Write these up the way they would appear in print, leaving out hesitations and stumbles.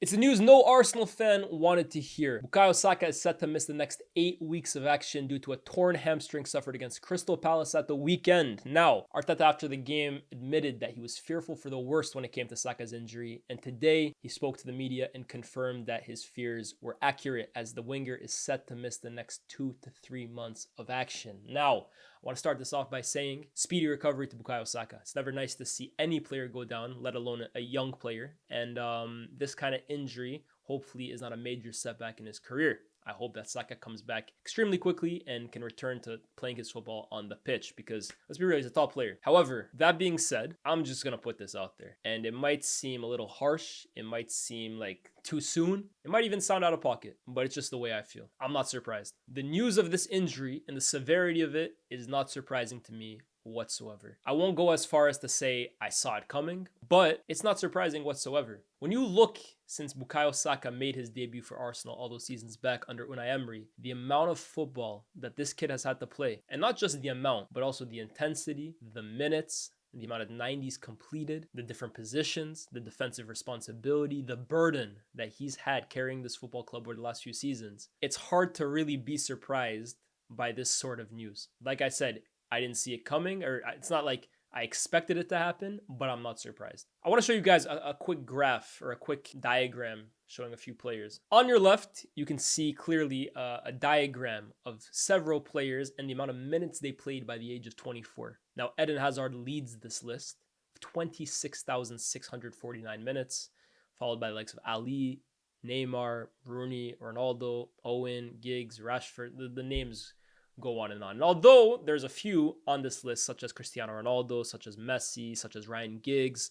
It's the news no Arsenal fan wanted to hear. Bukayo Saka is set to miss the next 8 weeks of action due to a torn hamstring suffered against Crystal Palace at the weekend. Now, Arteta after the game admitted that he was fearful for the worst when it came to Saka's injury, and today he spoke to the media and confirmed that his fears were accurate as the winger is set to miss the next 2 to 3 months of action. Now, I want to start this off by saying speedy recovery to Bukayo Saka. It's never nice to see any player go down, let alone a young player. And this kind of injury hopefully is not a major setback in his career. I hope that Saka comes back extremely quickly and can return to playing his football on the pitch because, let's be real, he's a top player. However, that being said, I'm just going to put this out there. And it might seem a little harsh. It might seem like too soon. It might even sound out of pocket, but it's just the way I feel. I'm not surprised. The news of this injury and the severity of it is not surprising to me whatsoever. I won't go as far as to say I saw it coming, but it's not surprising whatsoever. When you look since Bukayo Saka made his debut for Arsenal all those seasons back under Unai Emery, the amount of football that this kid has had to play, and not just the amount, but also the intensity, the minutes, the amount of 90s completed, the different positions, the defensive responsibility, the burden that he's had carrying this football club over the last few seasons, it's hard to really be surprised by this sort of news. Like I said, I didn't see it coming, or it's not like I expected it to happen, but I'm not surprised. I want to show you guys a quick graph or a quick diagram showing a few players. On your left, you can see clearly a diagram of several players and the amount of minutes they played by the age of 24. Now, Eden Hazard leads this list, 26,649 minutes, followed by the likes of Ali, Neymar, Rooney, Ronaldo, Owen, Giggs, Rashford. The names go on and on. And although there's a few on this list, such as Cristiano Ronaldo, such as Messi, such as Ryan Giggs,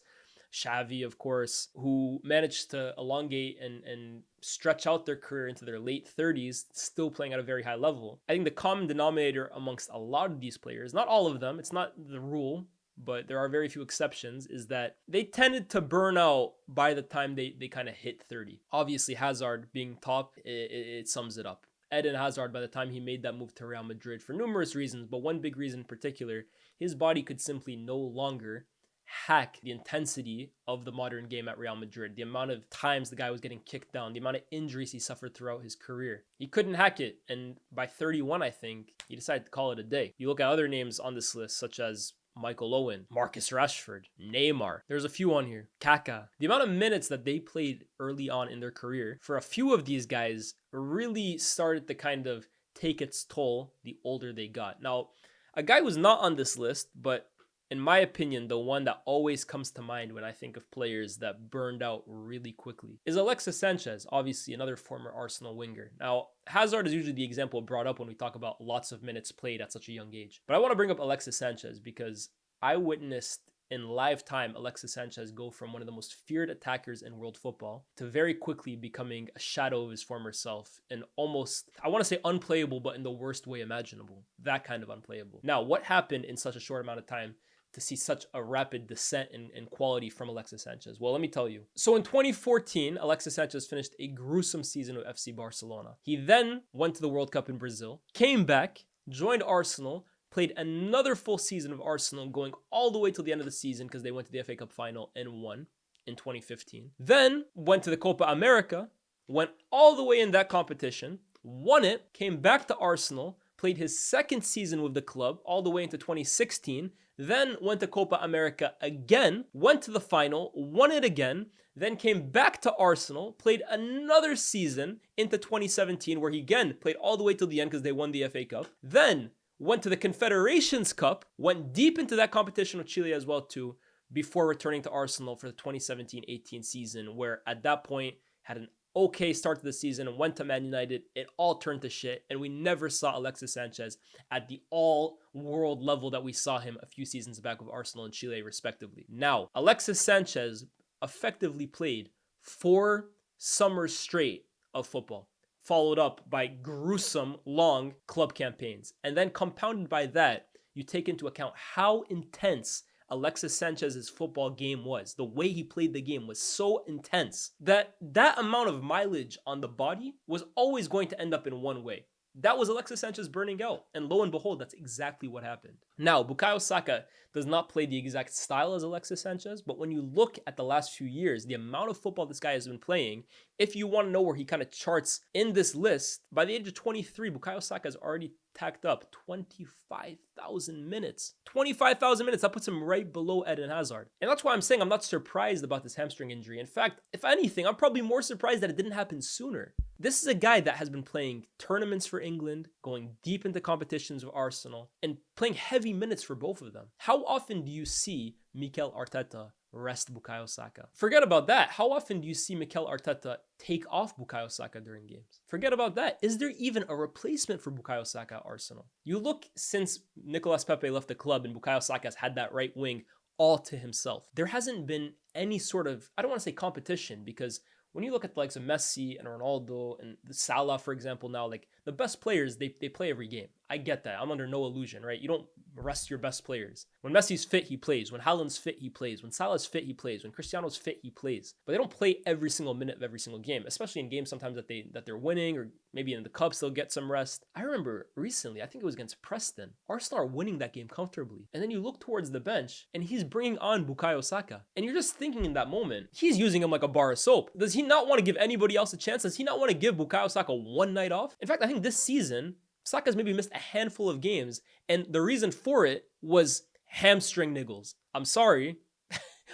Xavi, of course, who managed to elongate and stretch out their career into their late 30s, still playing at a very high level. I think the common denominator amongst a lot of these players, not all of them, it's not the rule, but there are very few exceptions, is that they tended to burn out by the time they kind of hit 30. Obviously, Hazard being top, it sums it up. Eden Hazard, by the time he made that move to Real Madrid, for numerous reasons, but one big reason in particular, his body could simply no longer hack the intensity of the modern game at Real Madrid. The amount of times the guy was getting kicked down, the amount of injuries he suffered throughout his career. He couldn't hack it, and by 31, I think, he decided to call it a day. You look at other names on this list, such as Michael Owen, Marcus Rashford, Neymar. There's a few on here. Kaká. The amount of minutes that they played early on in their career, for a few of these guys, really started to kind of take its toll the older they got. Now, a guy who's not on this list, but in my opinion, the one that always comes to mind when I think of players that burned out really quickly is Alexis Sanchez, obviously another former Arsenal winger. Now, Hazard is usually the example brought up when we talk about lots of minutes played at such a young age. But I want to bring up Alexis Sanchez because I witnessed in live time Alexis Sanchez go from one of the most feared attackers in world football to very quickly becoming a shadow of his former self and almost, I want to say unplayable, but in the worst way imaginable. That kind of unplayable. Now, what happened in such a short amount of time to see such a rapid descent in quality from Alexis Sanchez? Well, let me tell you. So in 2014, Alexis Sanchez finished a gruesome season with FC Barcelona. He then went to the World Cup in Brazil, came back, joined Arsenal, played another full season of Arsenal, going all the way till the end of the season because they went to the FA Cup final and won in 2015. Then went to the Copa America, went all the way in that competition, won it, came back to Arsenal, played his second season with the club all the way into 2016, then went to Copa America again, went to the final, won it again, then came back to Arsenal, played another season into 2017 where he again played all the way till the end because they won the FA Cup, then went to the Confederations Cup, went deep into that competition with Chile as well too, before returning to Arsenal for the 2017-18 season, where at that point had an okay start to the season and went to Man United. It all turned to shit, and we never saw Alexis Sanchez at the all-world level that we saw him a few seasons back with Arsenal and Chile, respectively. Now, Alexis Sanchez effectively played 4 summers straight of football, followed up by gruesome, long club campaigns. And then compounded by that, you take into account how intense Alexis Sanchez's football game was. The way he played the game was so intense that that amount of mileage on the body was always going to end up in one way. That was Alexis Sanchez burning out. And lo and behold, that's exactly what happened. Now, Bukayo Saka does not play the exact style as Alexis Sanchez, but when you look at the last few years, the amount of football this guy has been playing, if you want to know where he kind of charts in this list, by the age of 23, Bukayo Saka has already tacked up 25,000 minutes. 25,000 minutes, that puts him right below Eden Hazard. And that's why I'm saying I'm not surprised about this hamstring injury. In fact, if anything, I'm probably more surprised that it didn't happen sooner. This is a guy that has been playing tournaments for England, going deep into competitions with Arsenal, and playing heavy minutes for both of them. How often do you see Mikel Arteta rest Bukayo Saka? Forget about that. How often do you see Mikel Arteta take off Bukayo Saka during games? Forget about that. Is there even a replacement for Bukayo Saka at Arsenal? You look since Nicolas Pepe left the club and Bukayo Saka has had that right wing all to himself. There hasn't been any sort of, I don't want to say competition, because when you look at the likes of Messi and Ronaldo and Salah, for example, now, like the best players, they play every game. I get that. I'm under no illusion, right? You don't rest your best players. When Messi's fit, he plays. When Haaland's fit, he plays. When Salah's fit, he plays. When Cristiano's fit, he plays. But they don't play every single minute of every single game, especially in games sometimes that they're winning, or maybe in the cups they'll get some rest. I remember recently, I think it was against Preston, Arsenal are winning that game comfortably. And then you look towards the bench and he's bringing on Bukayo Saka. And you're just thinking in that moment, he's using him like a bar of soap. Does he not want to give anybody else a chance? Does he not want to give Bukayo Saka one night off? In fact, I think this season, Saka's maybe missed a handful of games, and the reason for it was hamstring niggles. I'm sorry.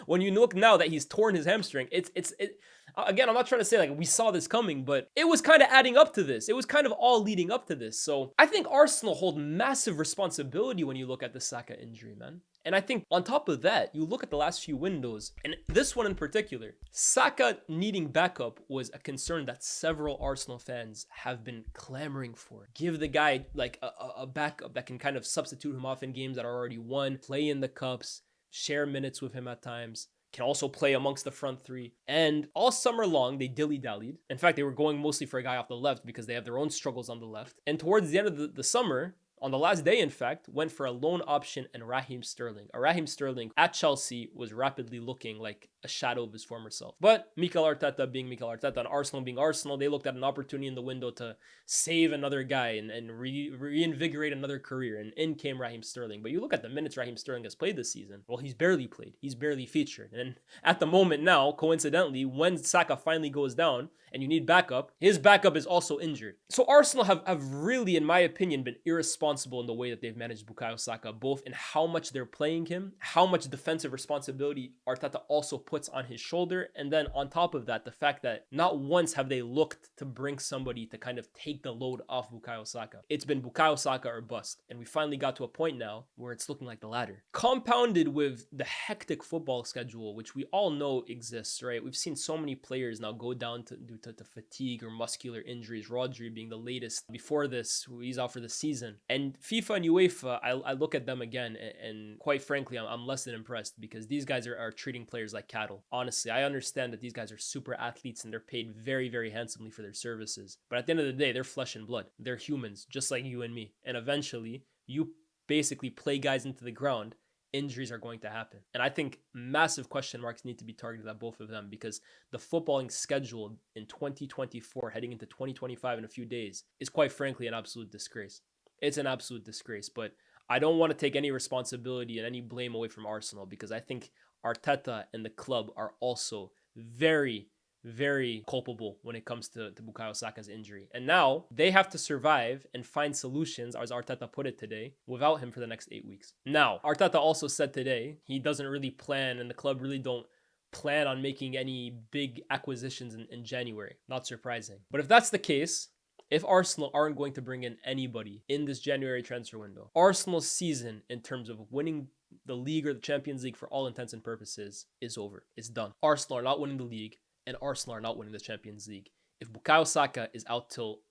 When you look now that he's torn his hamstring, again, I'm not trying to say like we saw this coming, but it was kind of adding up to this. It was kind of all leading up to this. So I think Arsenal hold massive responsibility when you look at the Saka injury, man. And I think on top of that, you look at the last few windows, and this one in particular, Saka needing backup was a concern that several Arsenal fans have been clamoring for. Give the guy like a backup that can kind of substitute him off in games that are already won, play in the cups, share minutes with him at times, can also play amongst the front three. And all summer long, they dilly-dallied. In fact, they were going mostly for a guy off the left because they have their own struggles on the left. And towards the end of the summer, on the last day, in fact, went for a loan option and Raheem Sterling. Raheem Sterling at Chelsea was rapidly looking like a shadow of his former self. But Mikel Arteta being Mikel Arteta and Arsenal being Arsenal, they looked at an opportunity in the window to save another guy and reinvigorate another career. And in came Raheem Sterling. But you look at the minutes Raheem Sterling has played this season. Well, he's barely played. He's barely featured. And at the moment now, coincidentally, when Saka finally goes down and you need backup, his backup is also injured. So Arsenal have really, in my opinion, been irresponsible in the way that they've managed Bukayo Saka, both in how much they're playing him, how much defensive responsibility Arteta also puts on his shoulder, and then on top of that, the fact that not once have they looked to bring somebody to kind of take the load off Bukayo Saka. It's been Bukayo Saka or bust, and we finally got to a point now where it's looking like the latter. Compounded with the hectic football schedule, which we all know exists, right? We've seen so many players now go down due to fatigue or muscular injuries, Rodri being the latest. Before this, he's out for the season. And FIFA and UEFA, I look at them again, and quite frankly, I'm less than impressed because these guys are treating players like cattle. Honestly, I understand that these guys are super athletes and they're paid very, very handsomely for their services. But at the end of the day, they're flesh and blood. They're humans, just like you and me. And eventually, you basically play guys into the ground, injuries are going to happen. And I think massive question marks need to be targeted at both of them because the footballing schedule in 2024, heading into 2025 in a few days, is quite frankly an absolute disgrace. It's an absolute disgrace, but I don't want to take any responsibility and any blame away from Arsenal because I think Arteta and the club are also very, very culpable when it comes to Bukayo Saka's injury. And now they have to survive and find solutions, as Arteta put it today, without him for the next 8 weeks. Now, Arteta also said today he doesn't really plan, and the club really don't plan on making any big acquisitions in January. Not surprising. But if that's the case, if Arsenal aren't going to bring in anybody in this January transfer window, Arsenal's season in terms of winning the league or the Champions League for all intents and purposes is over. It's done. Arsenal are not winning the league and Arsenal are not winning the Champions League. If Bukayo Saka is out till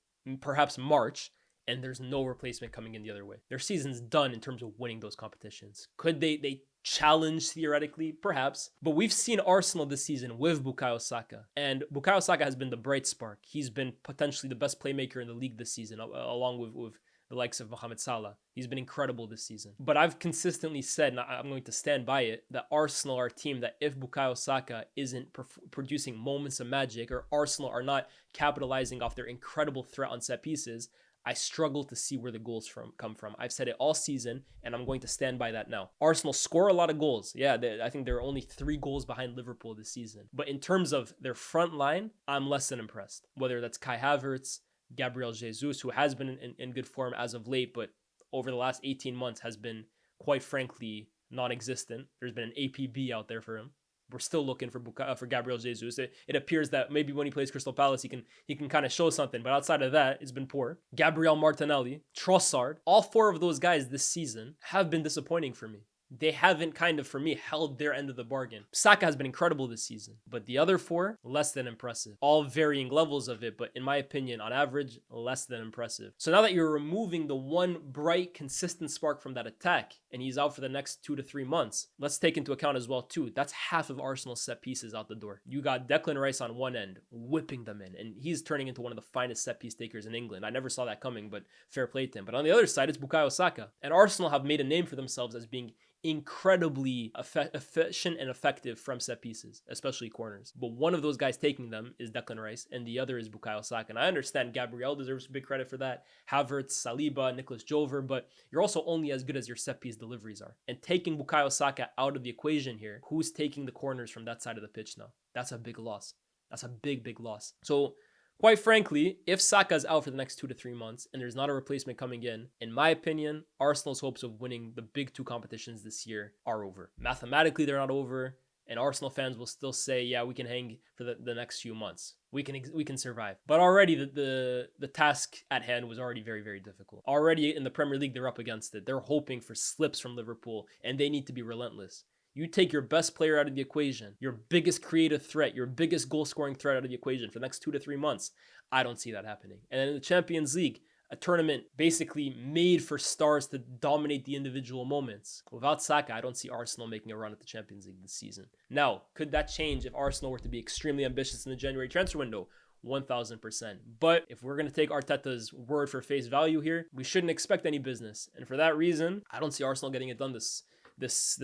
perhaps March and there's no replacement coming in the other way, their season's done in terms of winning those competitions. Could they challenge theoretically? Perhaps. But we've seen Arsenal this season with Bukayo Saka. And Bukayo Saka has been the bright spark. He's been potentially the best playmaker in the league this season, along with the likes of Mohamed Salah. He's been incredible this season. But I've consistently said, and I'm going to stand by it, that Arsenal are a team that if Bukayo Saka isn't producing moments of magic, or Arsenal are not capitalizing off their incredible threat on set pieces, I struggle to see where the goals come from. I've said it all season, and I'm going to stand by that now. Arsenal score a lot of goals. Yeah, I think they're only 3 goals behind Liverpool this season. But in terms of their front line, I'm less than impressed. Whether that's Kai Havertz, Gabriel Jesus, who has been in good form as of late, but over the last 18 months has been, quite frankly, non-existent. There's been an APB out there for him. We're still looking for Gabriel Jesus. It appears that maybe when he plays Crystal Palace, he can kind of show something. But outside of that, it's been poor. Gabriel Martinelli, Trossard, all 4 of those guys this season have been disappointing for me. They haven't kind of, for me, held their end of the bargain. Saka has been incredible this season, but the other 4, less than impressive. All varying levels of it, but in my opinion, on average, less than impressive. So now that you're removing the one bright, consistent spark from that attack, and he's out for the next 2 to 3 months, let's take into account as well, too, that's half of Arsenal's set pieces out the door. You got Declan Rice on one end, whipping them in, and he's turning into one of the finest set piece takers in England. I never saw that coming, but fair play to him. But on the other side, it's Bukayo Saka. And Arsenal have made a name for themselves as being incredibly efficient and effective from set pieces, especially corners. But one of those guys taking them is Declan Rice, and the other is Bukayo Saka. And I understand Gabriel deserves big credit for that. Havertz, Saliba, Nicholas Jover, but you're also only as good as your set piece deliveries are. And taking Bukayo Saka out of the equation here, who's taking the corners from that side of the pitch now? That's a big loss. That's a big, big loss. So quite frankly, if Saka's out for the next 2 to 3 months and there's not a replacement coming in my opinion, Arsenal's hopes of winning the big 2 competitions this year are over. Mathematically, they're not over, and Arsenal fans will still say, yeah, we can hang for the next few months. We can survive. But already the task at hand was already very, very difficult. Already in the Premier League, they're up against it. They're hoping for slips from Liverpool, and they need to be relentless. You take your best player out of the equation, your biggest creative threat, your biggest goal-scoring threat out of the equation for the next 2 to 3 months. I don't see that happening. And in the Champions League, a tournament basically made for stars to dominate the individual moments. Without Saka, I don't see Arsenal making a run at the Champions League this season. Now, could that change if Arsenal were to be extremely ambitious in the January transfer window? 1000%. But if we're going to take Arteta's word for face value here, we shouldn't expect any business. And for that reason, I don't see Arsenal getting it done this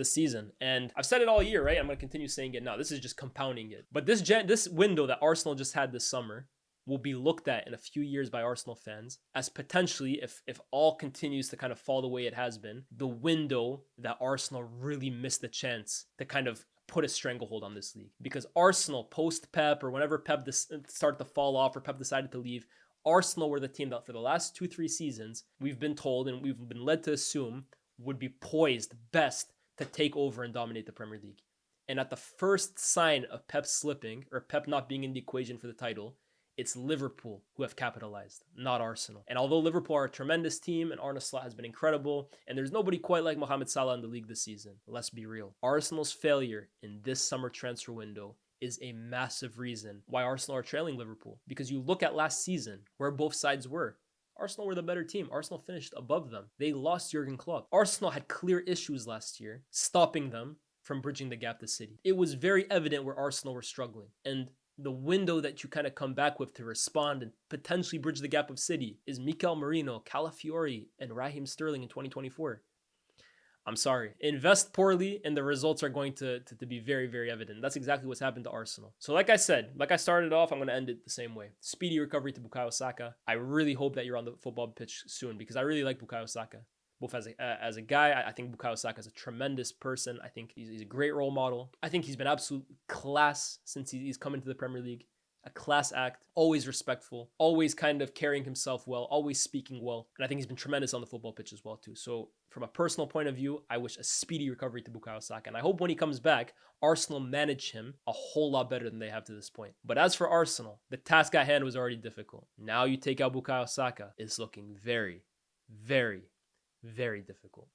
season. And I've said it all year, right? I'm going to continue saying it now. This is just compounding it. But this window that Arsenal just had this summer will be looked at in a few years by Arsenal fans as potentially, if all continues to kind of fall the way it has been, the window that Arsenal really missed the chance to kind of put a stranglehold on this league. Because Arsenal, post-Pep, or whenever Pep started to fall off or Pep decided to leave, Arsenal were the team that for the last 2-3 seasons, we've been told and we've been led to assume would be poised best to take over and dominate the Premier League. And at the first sign of Pep slipping, or Pep not being in the equation for the title, it's Liverpool who have capitalized, not Arsenal. And although Liverpool are a tremendous team and Arne Slot has been incredible, and there's nobody quite like Mohamed Salah in the league this season, let's be real. Arsenal's failure in this summer transfer window is a massive reason why Arsenal are trailing Liverpool. Because you look at last season, where both sides were. Arsenal were the better team. Arsenal finished above them. They lost Jurgen Klopp. Arsenal had clear issues last year, stopping them from bridging the gap to City. It was very evident where Arsenal were struggling. And the window that you kind of come back with to respond and potentially bridge the gap of City is Mikel Merino, Calafiori, and Raheem Sterling in 2024. I'm sorry. Invest poorly and the results are going to be very, very evident. That's exactly what's happened to Arsenal. So like I said, like I started off, I'm going to end it the same way. Speedy recovery to Bukayo Saka. I really hope that you're on the football pitch soon because I really like Bukayo Saka. Both as a guy, I think Bukayo Saka is a tremendous person. I think he's a great role model. I think he's been absolute class since he's come into the Premier League. A class act, always respectful, always kind of carrying himself well, always speaking well. And I think he's been tremendous on the football pitch as well too. So from a personal point of view, I wish a speedy recovery to Bukayo Saka. And I hope when he comes back, Arsenal manage him a whole lot better than they have to this point. But as for Arsenal, the task at hand was already difficult. Now you take out Bukayo Saka, it's looking very, very, very difficult.